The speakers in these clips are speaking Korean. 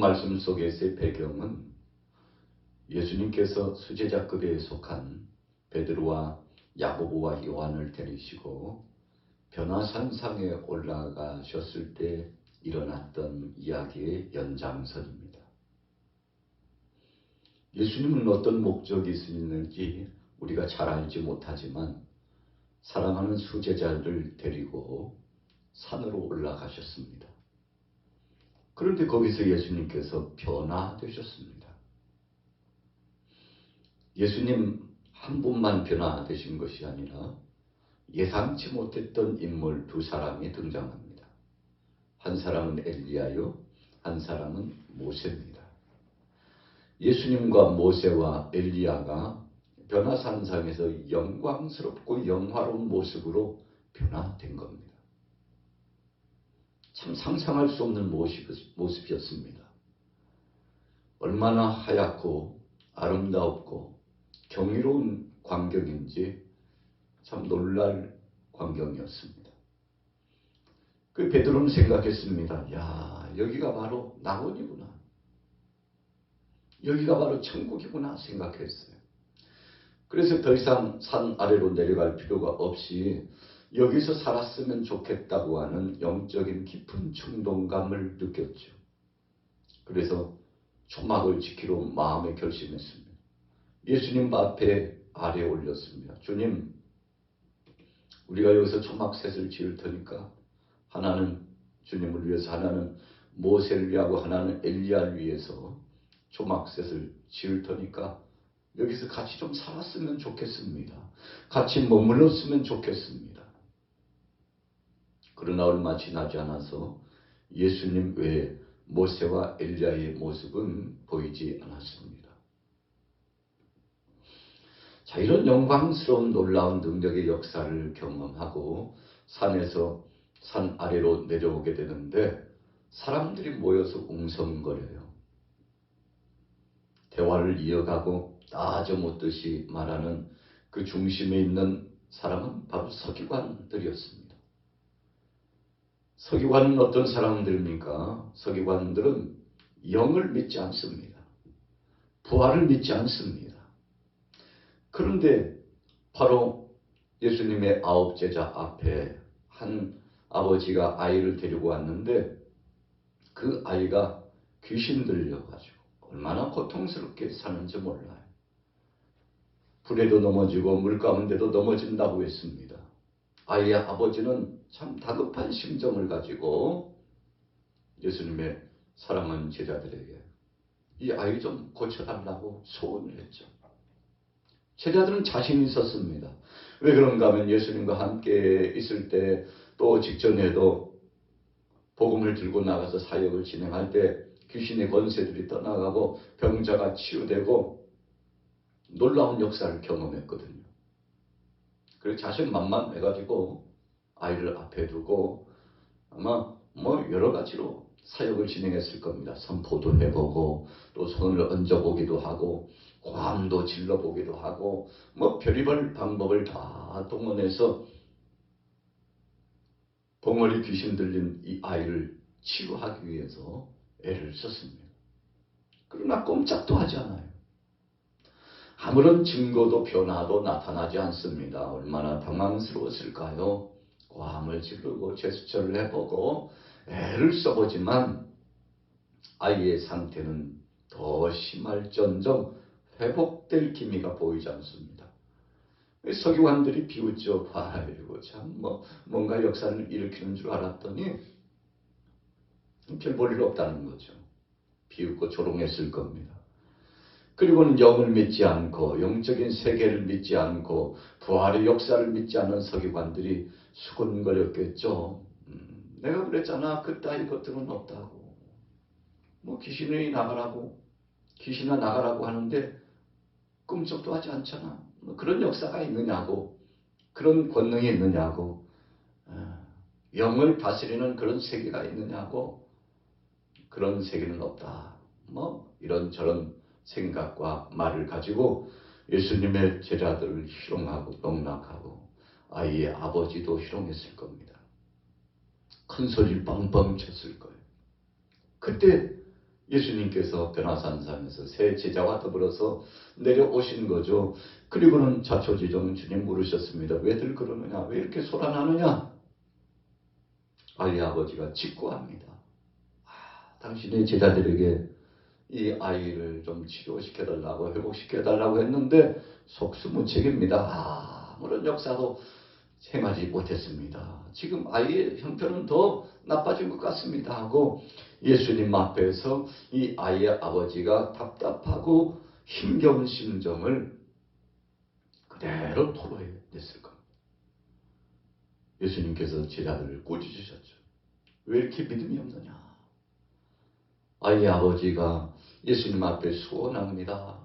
말씀 속에서의 배경은 예수님께서 수제자급에 속한 베드로와 야고보와 요한을 데리시고 변화산상에 올라가셨을 때 일어났던 이야기의 연장선입니다. 예수님은 어떤 목적이 있었는지 우리가 잘 알지 못하지만 사랑하는 수제자를 데리고 산으로 올라가셨습니다. 그런데 거기서 예수님께서 변화되셨습니다. 예수님 한 분만 변화되신 것이 아니라 예상치 못했던 인물 두 사람이 등장합니다. 한 사람은 엘리야요, 한 사람은 모세입니다. 예수님과 모세와 엘리야가 변화산상에서 영광스럽고 영화로운 모습으로 변화된 겁니다. 참 상상할 수 없는 모습이었습니다. 얼마나 하얗고 아름답고 경이로운 광경인지 참 놀랄 광경이었습니다. 그 베드로는 생각했습니다. 야, 여기가 바로 낙원이구나. 여기가 바로 천국이구나 생각했어요. 그래서 더 이상 산 아래로 내려갈 필요가 없이 여기서 살았으면 좋겠다고 하는 영적인 깊은 충동감을 느꼈죠. 그래서 초막을 지키러 마음에 결심했습니다. 예수님 앞에 아래 올렸습니다. 주님, 우리가 여기서 초막셋을 지을 테니까 하나는 주님을 위해서, 하나는 모세를 위하고 하나는 엘리야를 위해서 초막셋을 지을 테니까 여기서 같이 좀 살았으면 좋겠습니다. 같이 머물렀으면 좋겠습니다. 그러나 얼마 지나지 않아서 예수님 외에 모세와 엘리야의 모습은 보이지 않았습니다. 자, 이런 영광스러운 놀라운 능력의 역사를 경험하고 산에서 산 아래로 내려오게 되는데 사람들이 모여서 웅성거려요. 대화를 이어가고 따져 묻듯이 말하는 그 중심에 있는 사람은 바로 서기관들이었습니다. 서기관은 어떤 사람들입니까? 서기관들은 영을 믿지 않습니다. 부활을 믿지 않습니다. 그런데 바로 예수님의 9 제자 앞에 한 아버지가 아이를 데리고 왔는데 그 아이가 귀신 들려가지고 얼마나 고통스럽게 사는지 몰라요. 불에도 넘어지고 물 가운데도 넘어진다고 했습니다. 아이의 아버지는 참 다급한 심정을 가지고 예수님의 사랑하는 제자들에게 이 아이 좀 고쳐달라고 소원을 했죠. 제자들은 자신이 있었습니다. 왜 그런가 하면 예수님과 함께 있을 때 또 직전에도 복음을 들고 나가서 사역을 진행할 때 귀신의 권세들이 떠나가고 병자가 치유되고 놀라운 역사를 경험했거든요. 그래서 자신만만해가지고 아이를 앞에 두고 아마 여러 가지로 사역을 진행했을 겁니다. 선포도 해보고 또 손을 얹어보기도 하고 고함도 질러보기도 하고 별의별 방법을 다 동원해서 봉어리 귀신 들린 이 아이를 치유하기 위해서 애를 썼습니다. 그러나 꼼짝도 하지 않아요. 아무런 증거도 변화도 나타나지 않습니다. 얼마나 당황스러웠을까요? 고함을 지르고 제스처를 해보고 애를 써보지만 아이의 상태는 더 심할전정 회복될 기미가 보이지 않습니다. 서기관들이 비웃죠. 아이고 참 뭔가 역사를 일으키는 줄 알았더니 별 볼 일 없다는 거죠. 비웃고 조롱했을 겁니다. 그리고는 영을 믿지 않고 영적인 세계를 믿지 않고 부활의 역사를 믿지 않는 서기관들이 수군거렸겠죠. 내가 그랬잖아. 그따위 것들은 없다고. 귀신이 나가라고 귀신아 나가라고 하는데 꿈쩍도 하지 않잖아. 그런 역사가 있느냐고, 그런 권능이 있느냐고, 영을 다스리는 그런 세계가 있느냐고, 그런 세계는 없다. 이런저런 생각과 말을 가지고 예수님의 제자들을 희롱하고 농락하고 아이의 아버지도 희롱했을 겁니다. 큰 소리를 빵빵 쳤을 거예요. 그때 예수님께서 변화산상에서 새 제자와 더불어서 내려오신 거죠. 그리고는 자초지종 주님 물으셨습니다. 왜들 그러느냐? 왜 이렇게 소란하느냐? 아이 아버지가 직구합니다. 당신의 제자들에게 이 아이를 좀 치료시켜달라고 회복시켜달라고 했는데 속수무책입니다. 아무런 역사도 행하지 못했습니다. 지금 아이의 형편은 더 나빠진 것 같습니다 하고 예수님 앞에서 이 아이의 아버지가 답답하고 힘겨운 심정을 그대로 토로해냈을 겁니다. 예수님께서 제자들을 꾸짖으셨죠. 왜 이렇게 믿음이 없느냐? 아이의 아버지가 예수님 앞에 수원합니다.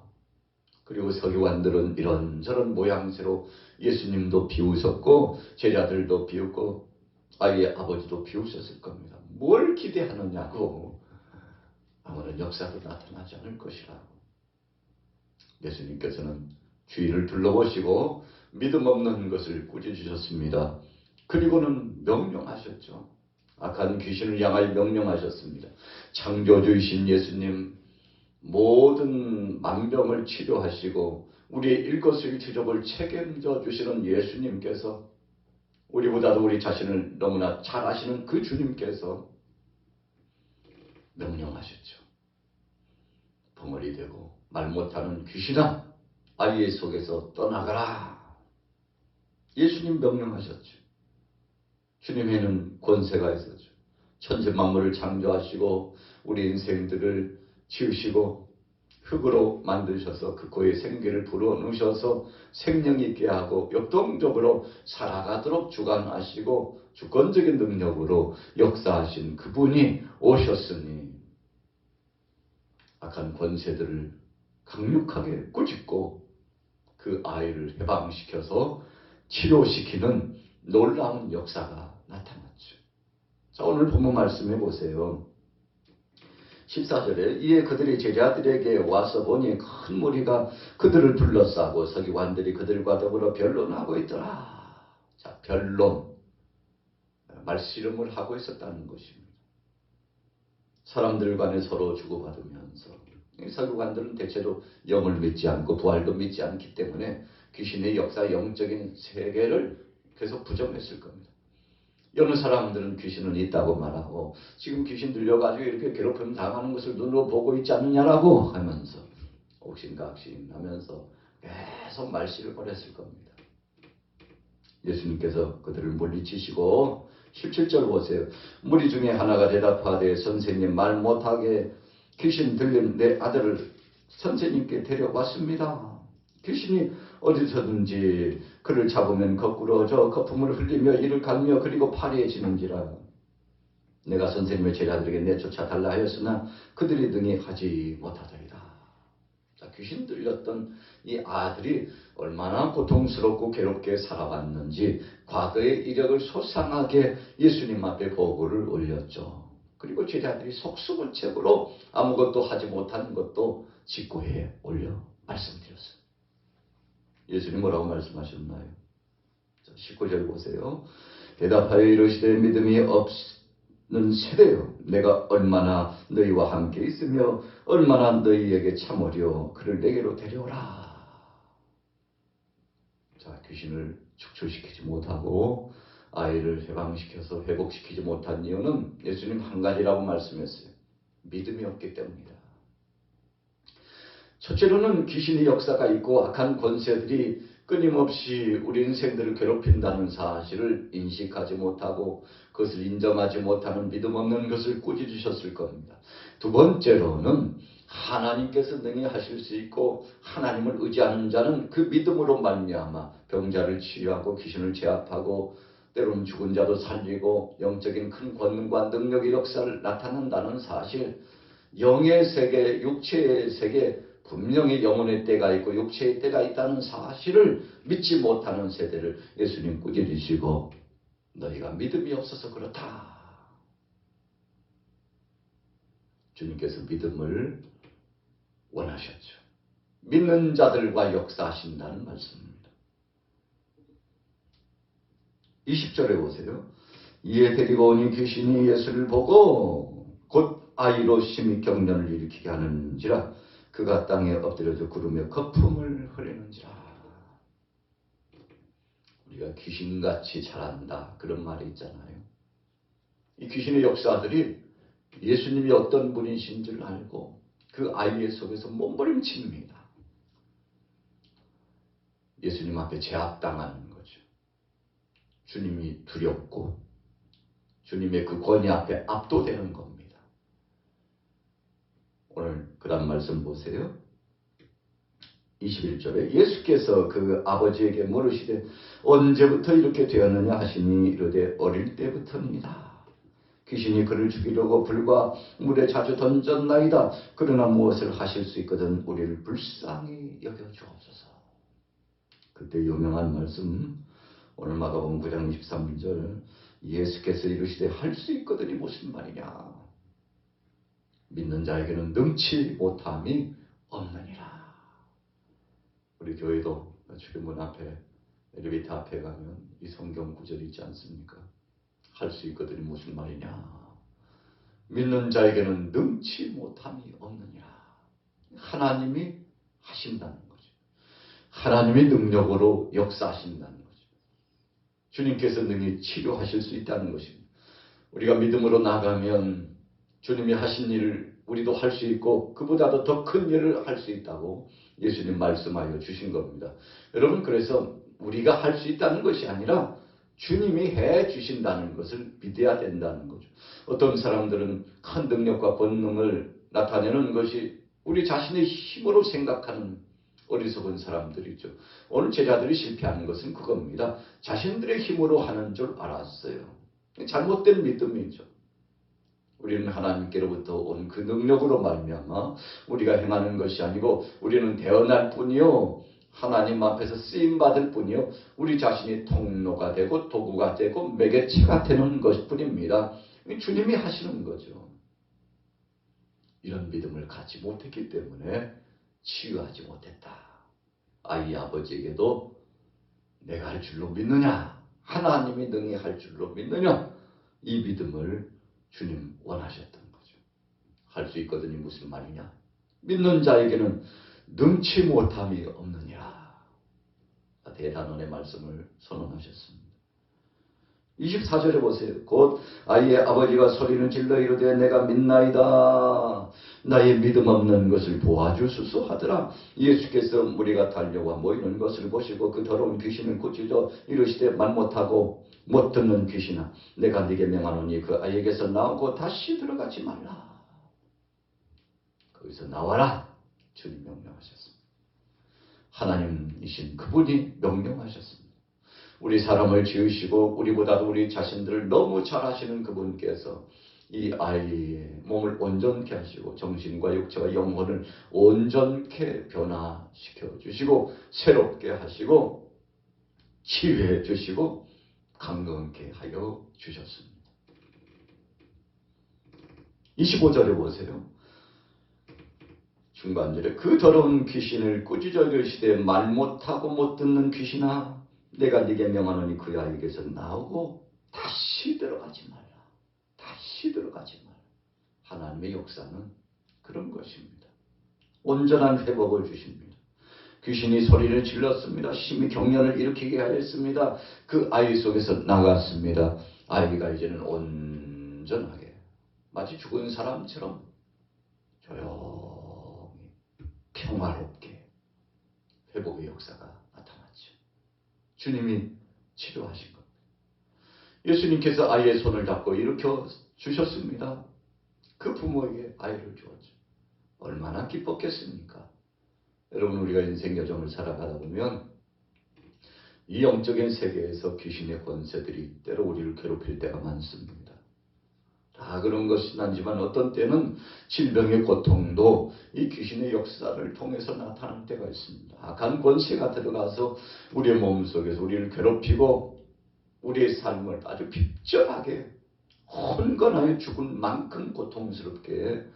그리고 서기관들은 이런저런 모양새로 예수님도 비웃었고 제자들도 비웃고 아이의 아버지도 비웃었을 겁니다. 뭘 기대하느냐고. 아무런 역사도 나타나지 않을 것이라고. 예수님께서는 주인을 둘러보시고 믿음 없는 것을 꾸짖으셨습니다. 그리고는 명령하셨죠. 악한 귀신을 향하여 명령하셨습니다. 창조주이신 예수님, 모든 만병을 치료하시고 우리의 일거수일투족을 책임져 주시는 예수님께서, 우리보다도 우리 자신을 너무나 잘 아시는 그 주님께서 명령하셨죠. 벙어리 되고 말 못하는 귀신아, 아이의 속에서 떠나가라. 예수님 명령하셨죠. 주님에는 권세가 있었죠. 천지 만물을 창조하시고 우리 인생들을 지으시고 흙으로 만드셔서 그 코에 생기를 불어넣으셔서 생명 있게 하고 역동적으로 살아가도록 주관하시고 주권적인 능력으로 역사하신 그분이 오셨으니 악한 권세들을 강력하게 꾸짖고 그 아이를 해방시켜서 치료시키는 놀라운 역사가 나타났죠. 자, 오늘 본문 말씀해 보세요. 14절에 이에 그들이 제자들에게 와서 보니 큰 무리가 그들을 둘러싸고 서기관들이 그들과 더불어 변론하고 있더라. 자, 변론. 말씨름을 하고 있었다는 것입니다. 사람들 간에 서로 주고받으면서 서기관들은 대체로 영을 믿지 않고 부활도 믿지 않기 때문에 귀신의 역사, 영적인 세계를 계속 부정했을 겁니다. 어느 사람들은 귀신은 있다고 말하고 지금 귀신 들려가지고 이렇게 괴롭힘 당하는 것을 눈으로 보고 있지 않느냐라고 하면서 옥신각신 하면서 계속 말씨를 벌였을 겁니다. 예수님께서 그들을 물리치시고 17절 보세요. 무리 중에 하나가 대답하되 선생님, 말 못하게 귀신 들린 내 아들을 선생님께 데려왔습니다. 귀신이 어디서든지 그를 잡으면 거꾸로 저 거품을 흘리며 이를 갈며 그리고 파리해지는지라. 내가 선생님의 제자들에게 내쫓아 달라 하였으나 그들이 등이 하지 못하더이다. 자, 귀신 들렸던 이 아들이 얼마나 고통스럽고 괴롭게 살아왔는지 과거의 이력을 소상하게 예수님 앞에 보고를 올렸죠. 그리고 제자들이 속수무책으로 아무것도 하지 못하는 것도 직구해 올려 말씀드렸어요. 예수님 뭐라고 말씀하셨나요? 19절 보세요. 대답하여 이르시되 믿음이 없는 세대여, 내가 얼마나 너희와 함께 있으며 얼마나 너희에게 참으려 그를 내게로 데려오라. 자, 귀신을 축출시키지 못하고 아이를 해방시켜서 회복시키지 못한 이유는 예수님 한 가지라고 말씀했어요. 믿음이 없기 때문이다. 첫째로는 귀신의 역사가 있고 악한 권세들이 끊임없이 우리 인생들을 괴롭힌다는 사실을 인식하지 못하고 그것을 인정하지 못하는 믿음 없는 것을 꾸짖으셨을 겁니다. 두 번째로는 하나님께서 능히 하실 수 있고 하나님을 의지하는 자는 그 믿음으로 말미암아 병자를 치유하고 귀신을 제압하고 때로는 죽은 자도 살리고 영적인 큰 권능과 능력의 역사를 나타낸다는 사실, 영의 세계, 육체의 세계, 분명히 영혼의 때가 있고 육체의 때가 있다는 사실을 믿지 못하는 세대를 예수님 꾸짖으시고 너희가 믿음이 없어서 그렇다. 주님께서 믿음을 원하셨죠. 믿는 자들과 역사하신다는 말씀입니다. 20절에 보세요. 이에 데리고 오니 귀신이 예수를 보고 곧 아이로 심히 경련을 일으키게 하는지라 그가 땅에 엎드려져 구르며 거품을 흘리는지라. 우리가 귀신같이 잘한다 그런 말이 있잖아요. 이 귀신의 역사들이 예수님이 어떤 분이신 줄 알고 그 아이의 속에서 몸부림칩니다. 예수님 앞에 제압당하는 거죠. 주님이 두렵고 주님의 그 권위 앞에 압도되는 겁니다. 오늘 그 다음 말씀 보세요. 21절에 예수께서 그 아버지에게 물으시되 언제부터 이렇게 되었느냐 하시니 이르되 어릴 때부터입니다. 귀신이 그를 죽이려고 불과 물에 자주 던졌나이다. 그러나 무엇을 하실 수 있거든 우리를 불쌍히 여겨주옵소서. 그때 유명한 말씀 오늘 마가복음 9장 23절 예수께서 이르시되 할 수 있거든이 무슨 말이냐. 믿는 자에게는 능치 못함이 없느니라. 우리 교회도 주변문 앞에 엘리베이터 앞에 가면 이 성경 구절이 있지 않습니까? 할 수 있거든이 무슨 말이냐. 믿는 자에게는 능치 못함이 없느니라. 하나님이 하신다는 거죠. 하나님이 능력으로 역사하신다는 거죠. 주님께서 능히 치료하실 수 있다는 것입니다. 우리가 믿음으로 나가면 주님이 하신 일을 우리도 할 수 있고 그보다도 더 큰 일을 할 수 있다고 예수님 말씀하여 주신 겁니다. 여러분, 그래서 우리가 할 수 있다는 것이 아니라 주님이 해 주신다는 것을 믿어야 된다는 거죠. 어떤 사람들은 큰 능력과 권능을 나타내는 것이 우리 자신의 힘으로 생각하는 어리석은 사람들이죠. 오늘 제자들이 실패하는 것은 그겁니다. 자신들의 힘으로 하는 줄 알았어요. 잘못된 믿음이죠. 우리는 하나님께로부터 온 그 능력으로 말미암아 우리가 행하는 것이 아니고 우리는 대언할 뿐이요 하나님 앞에서 쓰임받을 뿐이요 우리 자신이 통로가 되고 도구가 되고 매개체가 되는 것뿐입니다. 주님이 하시는 거죠. 이런 믿음을 갖지 못했기 때문에 치유하지 못했다. 아이 아버지에게도 내가 할 줄로 믿느냐, 하나님이 능히 할 줄로 믿느냐, 이 믿음을 주님 원하셨던 거죠. 할 수 있거든이 무슨 말이냐. 믿는 자에게는 능치 못함이 없느니라. 대단원의 말씀을 선언하셨습니다. 24절에 보세요. 곧 아이의 아버지가 소리는 질러 이르되 내가 믿나이다. 나의 믿음 없는 것을 도와주소서 하더라. 예수께서 무리가 달려와 모이는 것을 보시고 그 더러운 귀신을 꾸짖어 이르시되 말 못하고 못 듣는 귀신아, 내가 네게 명하노니 그 아이에게서 나오고 다시 들어가지 말라. 거기서 나와라. 주님 명령하셨습니다. 하나님이신 그분이 명령하셨습니다. 우리 사람을 지으시고 우리보다도 우리 자신들을 너무 잘 아시는 그분께서 이 아이의 몸을 온전케 하시고 정신과 육체와 영혼을 온전케 변화시켜 주시고 새롭게 하시고 치유해 주시고 강건케 하여 주셨습니다. 25절에 보세요. 중반절에 그 더러운 귀신을 꾸짖어 이르시되 말 못하고 못 듣는 귀신아, 내가 네게 명하노니 그 아이에게서 나오고 다시 들어가지 말라. 다시 들어가지 말라. 하나님의 역사는 그런 것입니다. 온전한 회복을 주십니다. 귀신이 소리를 질렀습니다. 심히 경련을 일으키게 하였습니다. 그 아이 속에서 나갔습니다. 아이가 이제는 온전하게 마치 죽은 사람처럼 조용히 평화롭게 회복의 역사가 나타났죠. 주님이 치료하신 겁니다. 예수님께서 아이의 손을 잡고 일으켜 주셨습니다. 그 부모에게 아이를 주었죠. 얼마나 기뻤겠습니까? 여러분, 우리가 인생 여정을 살아가다 보면 이 영적인 세계에서 귀신의 권세들이 때로 우리를 괴롭힐 때가 많습니다. 다 그런 것은 아니지만 어떤 때는 질병의 고통도 이 귀신의 역사를 통해서 나타날 때가 있습니다. 악한 권세가 들어가서 우리의 몸속에서 우리를 괴롭히고 우리의 삶을 아주 핍절하게 혼건하여 죽을 만큼 고통스럽게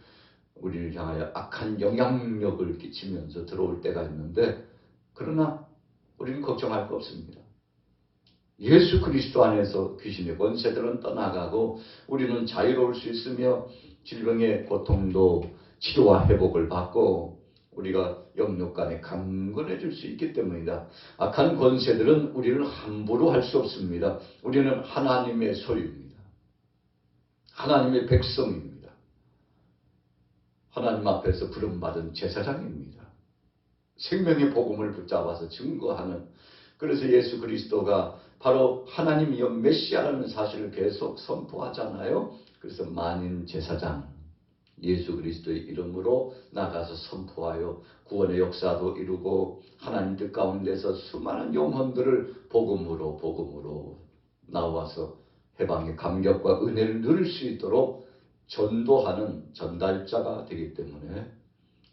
우리를 향하여 악한 영향력을 끼치면서 들어올 때가 있는데, 그러나 우리는 걱정할 거 없습니다. 예수 그리스도 안에서 귀신의 권세들은 떠나가고 우리는 자유로울 수 있으며 질병의 고통도 치료와 회복을 받고 우리가 영육간에 강건해 질 수 있기 때문이다. 악한 권세들은 우리를 함부로 할 수 없습니다. 우리는 하나님의 소유입니다. 하나님의 백성입니다. 하나님 앞에서 부름받은 제사장입니다. 생명의 복음을 붙잡아서 증거하는, 그래서 예수 그리스도가 바로 하나님이여 메시아라는 사실을 계속 선포하잖아요. 그래서 만인 제사장 예수 그리스도의 이름으로 나가서 선포하여 구원의 역사도 이루고 하나님 뜻 가운데서 수많은 영혼들을 복음으로 나와서 해방의 감격과 은혜를 누릴 수 있도록 전도하는 전달자가 되기 때문에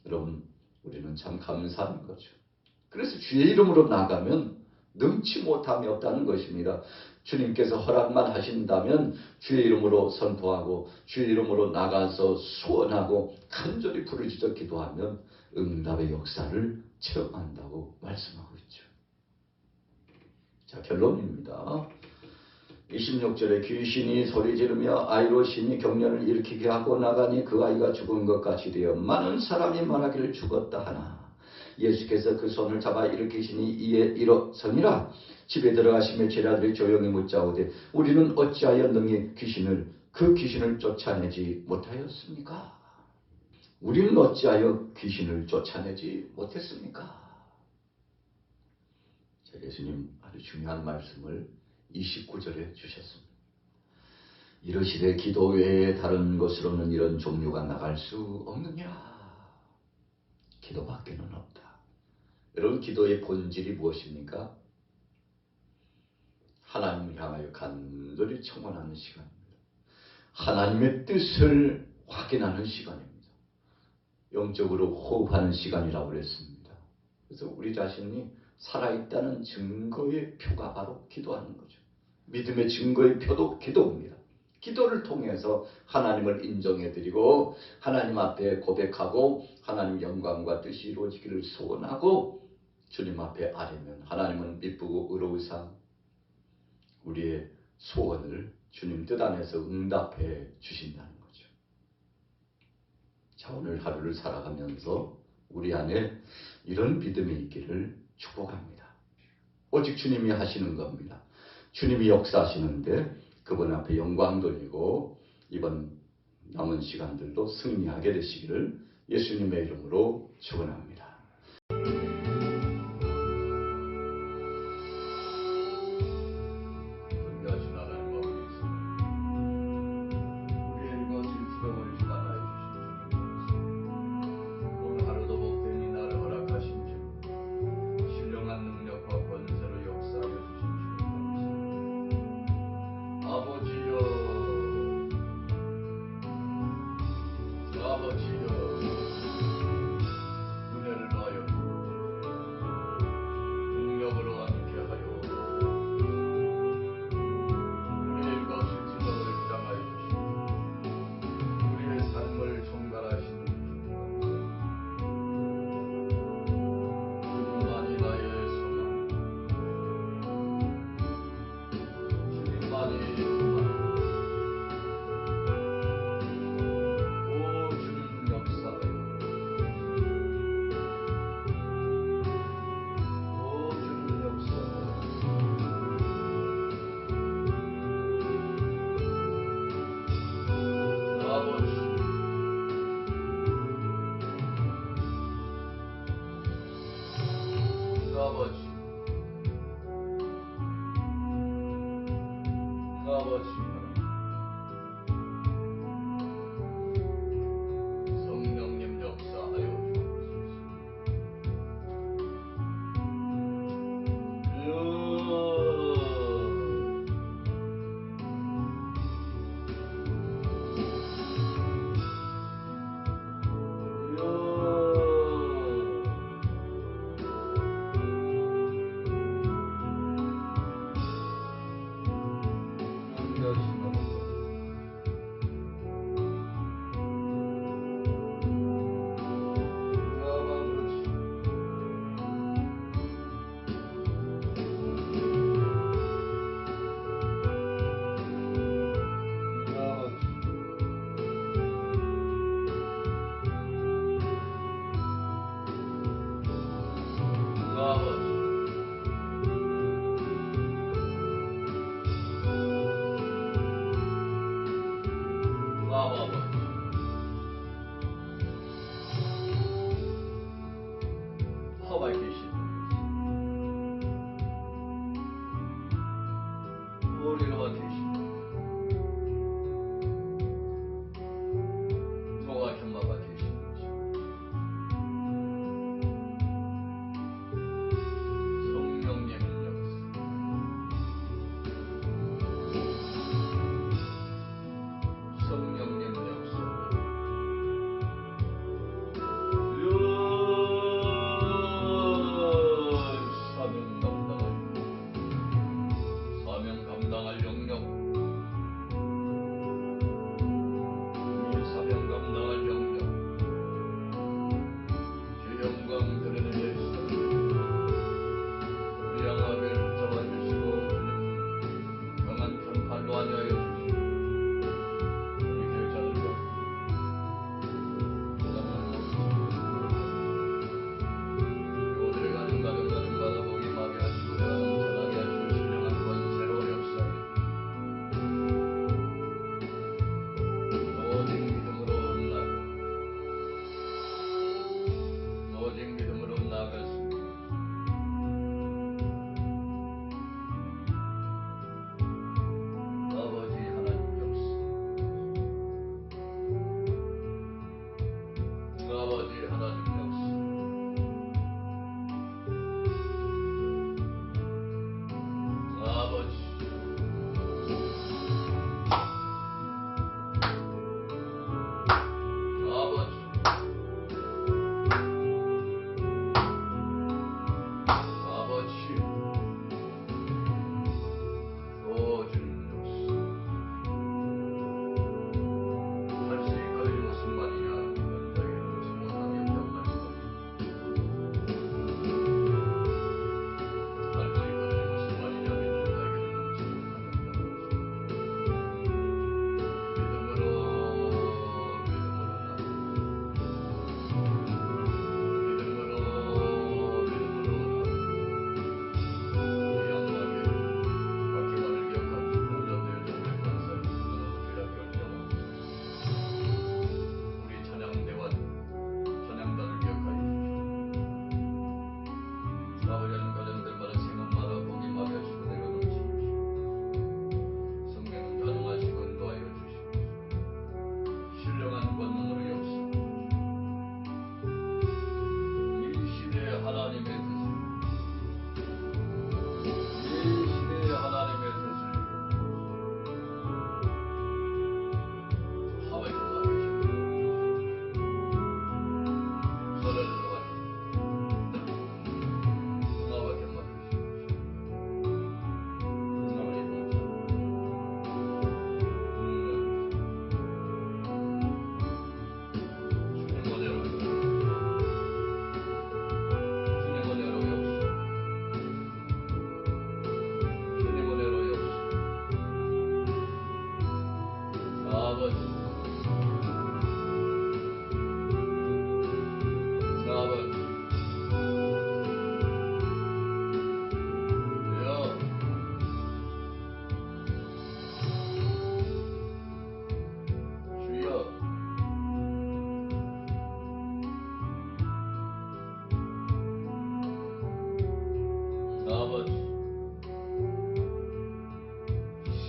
여러분 우리는 참 감사한 거죠. 그래서 주의 이름으로 나가면 능치 못함이 없다는 것입니다. 주님께서 허락만 하신다면 주의 이름으로 선포하고 주의 이름으로 나가서 소원하고 간절히 부르짖어 기도하면 응답의 역사를 체험한다고 말씀하고 있죠. 자, 결론입니다. 26절에 귀신이 소리 지르며 아이로 심히 경련을 일으키게 하고 나가니 그 아이가 죽은 것 같이 되어 많은 사람이 말하기를 죽었다 하나 예수께서 그 손을 잡아 일으키시니 이에 일어서니라. 집에 들어가시며 제자들이 조용히 묻자오되 우리는 어찌하여 능히 그 귀신을 쫓아내지 못하였습니까? 우리는 어찌하여 귀신을 쫓아내지 못했습니까? 예수님 아주 중요한 말씀을 29절에 주셨습니다. 이르시되 기도 외에 다른 것으로는 이런 종류가 나갈 수 없느냐? 기도밖에는 없다. 여러분 기도의 본질이 무엇입니까? 하나님을 향하여 간절히 청원하는 시간입니다. 하나님의 뜻을 확인하는 시간입니다. 영적으로 호흡하는 시간이라고 그랬습니다. 그래서 우리 자신이 살아있다는 증거의 표가 바로 기도하는 거죠. 믿음의 증거의 표도 기도입니다. 기도를 통해서 하나님을 인정해드리고 하나님 앞에 고백하고 하나님 영광과 뜻이 이루어지기를 소원하고 주님 앞에 아뢰면 하나님은 미쁘고 의로우사 우리의 소원을 주님 뜻 안에서 응답해 주신다는 거죠. 자, 오늘 하루를 살아가면서 우리 안에 이런 믿음이 있기를 축복합니다. 오직 주님이 하시는 겁니다. 주님이 역사하시는데 그분 앞에 영광 돌리고 이번 남은 시간들도 승리하게 되시기를 예수님의 이름으로 축원합니다.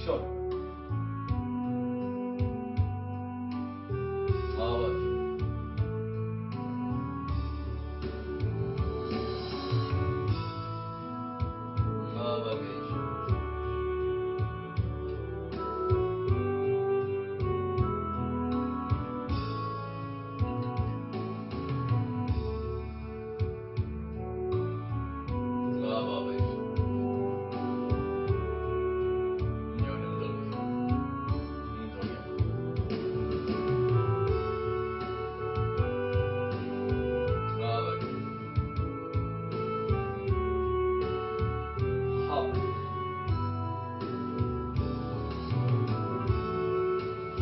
션 아바디 아바게이션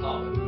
Harvard.